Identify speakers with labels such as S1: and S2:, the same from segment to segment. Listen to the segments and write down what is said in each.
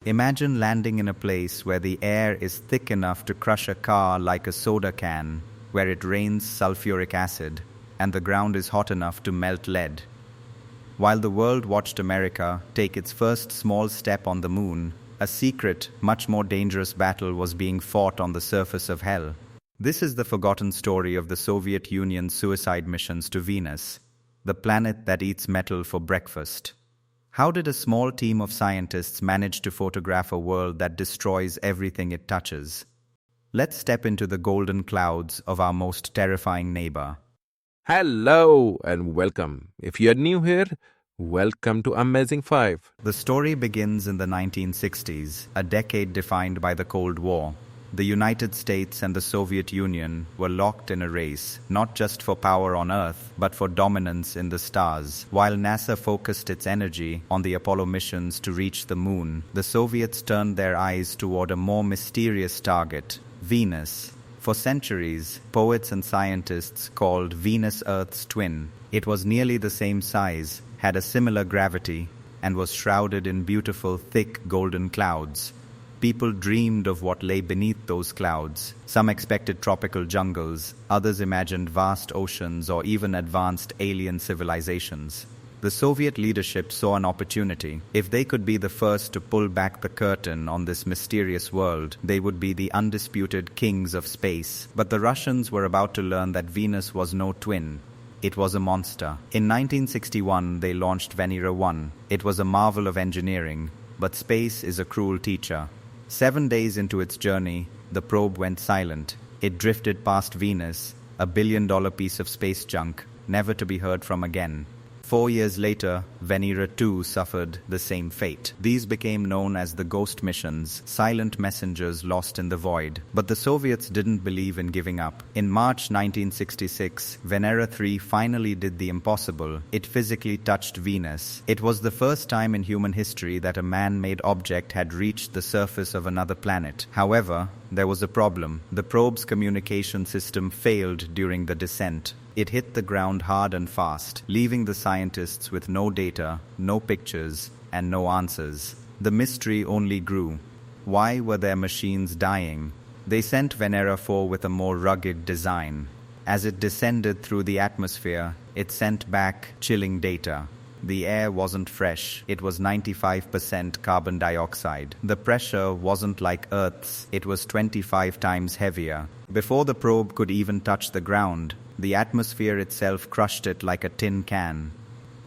S1: Imagine landing in a place where the air is thick enough to crush a car like a soda can, where it rains sulfuric acid, and the ground is hot enough to melt lead. While the world watched America take its first small step on the moon, a secret, much more dangerous battle was being fought on the surface of hell. This is the forgotten story of the Soviet Union's suicide missions to Venus, the planet that eats metal for breakfast. How did a small team of scientists manage to photograph a world that destroys everything it touches? Let's step into the golden clouds of our most terrifying neighbor.
S2: Hello and welcome. If you're new here, welcome to Amazing 5.
S1: The story begins in the 1960s, a decade defined by the Cold War. The United States and the Soviet Union were locked in a race, not just for power on Earth, but for dominance in the stars. While NASA focused its energy on the Apollo missions to reach the moon, the Soviets turned their eyes toward a more mysterious target, Venus. For centuries, poets and scientists called Venus Earth's twin. It was nearly the same size, had a similar gravity, and was shrouded in beautiful, thick, golden clouds. People dreamed of what lay beneath those clouds. Some expected tropical jungles, others imagined vast oceans or even advanced alien civilizations. The Soviet leadership saw an opportunity. If they could be the first to pull back the curtain on this mysterious world, they would be the undisputed kings of space. But the Russians were about to learn that Venus was no twin. It was a monster. In 1961, they launched Venera 1. It was a marvel of engineering, but space is a cruel teacher. 7 days into its journey, the probe went silent. It drifted past Venus, a billion-dollar piece of space junk, never to be heard from again. 4 years later, Venera 2 suffered the same fate. These became known as the ghost missions, silent messengers lost in the void. But the Soviets didn't believe in giving up. In March 1966, Venera 3 finally did the impossible. It physically touched Venus. It was the first time in human history that a man-made object had reached the surface of another planet. However, there was a problem. The probe's communication system failed during the descent. It hit the ground hard and fast, leaving the scientists with no data, no pictures, and no answers. The mystery only grew. Why were their machines dying? They sent Venera 4 with a more rugged design. As it descended through the atmosphere, it sent back chilling data. The air wasn't fresh. It was 95% carbon dioxide. The pressure wasn't like Earth's. It was 25 times heavier. Before the probe could even touch the ground, the atmosphere itself crushed it like a tin can.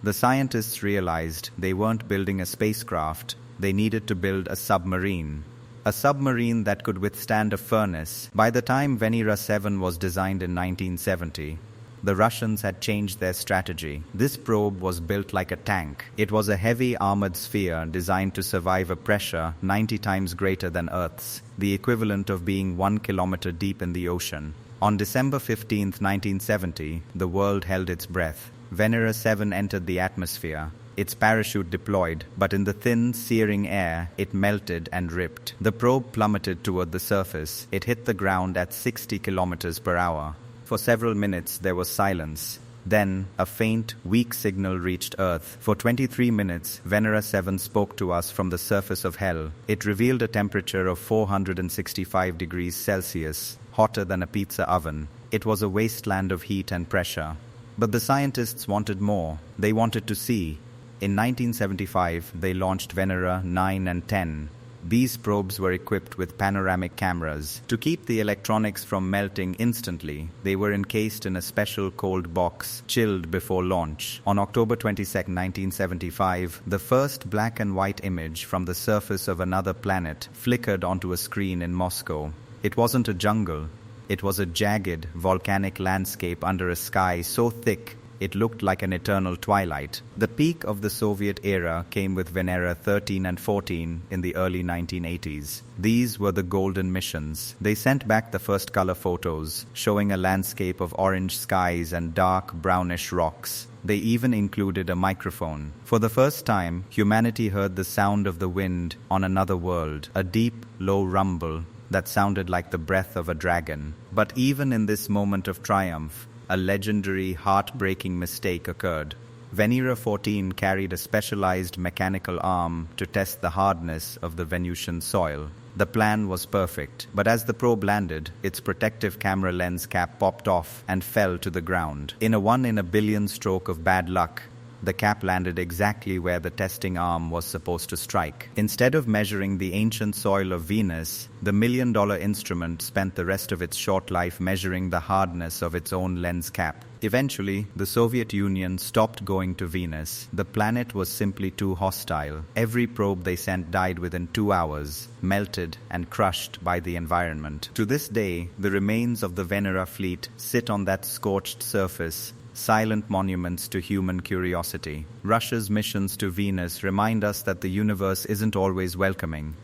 S1: The scientists realized they weren't building a spacecraft. They needed to build a submarine. A submarine that could withstand a furnace. By the time Venera 7 was designed in 1970, the Russians had changed their strategy. This probe was built like a tank. It was a heavy armored sphere designed to survive a pressure 90 times greater than Earth's, the equivalent of being 1 kilometer deep in the ocean. On December 15, 1970, the world held its breath. Venera 7 entered the atmosphere. Its parachute deployed, but in the thin, searing air, it melted and ripped. The probe plummeted toward the surface. It hit the ground at 60 kilometers per hour. For several minutes, there was silence. Then, a faint, weak signal reached Earth. For 23 minutes, Venera 7 spoke to us from the surface of hell. It revealed a temperature of 465 degrees Celsius, hotter than a pizza oven. It was a wasteland of heat and pressure. But the scientists wanted more. They wanted to see. In 1975, they launched Venera 9 and 10. These probes were equipped with panoramic cameras. To keep the electronics from melting instantly, they were encased in a special cold box, chilled before launch. On October 22, 1975, the first black and white image from the surface of another planet flickered onto a screen in Moscow. It wasn't a jungle. It was a jagged, volcanic landscape under a sky so thick it looked like an eternal twilight. The peak of the Soviet era came with Venera 13 and 14 in the early 1980s. These were the golden missions. They sent back the first color photos, showing a landscape of orange skies and dark, brownish rocks. They even included a microphone. For the first time, humanity heard the sound of the wind on another world, a deep, low rumble that sounded like the breath of a dragon. But even in this moment of triumph, a legendary, heartbreaking mistake occurred. Venera 14 carried a specialized mechanical arm to test the hardness of the Venusian soil. The plan was perfect, but as the probe landed, its protective camera lens cap popped off and fell to the ground. In a 1 in a billion stroke of bad luck, the cap landed exactly where the testing arm was supposed to strike. Instead of measuring the ancient soil of Venus, the $1 million instrument spent the rest of its short life measuring the hardness of its own lens cap. Eventually, the Soviet Union stopped going to Venus. The planet was simply too hostile. Every probe they sent died within 2 hours, melted and crushed by the environment. To this day, the remains of the Venera fleet sit on that scorched surface, silent monuments to human curiosity. Russia's missions to Venus remind us that the universe isn't always welcoming.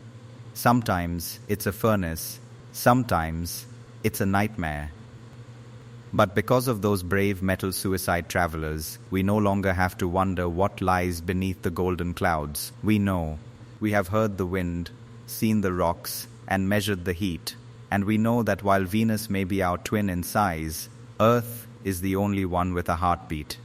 S1: Sometimes it's a furnace, sometimes it's a nightmare. But because of those brave metal suicide travelers, we no longer have to wonder what lies beneath the golden clouds. We know. We have heard the wind, seen the rocks, and measured the heat. And we know that while Venus may be our twin in size, Earth is the only one with a heartbeat.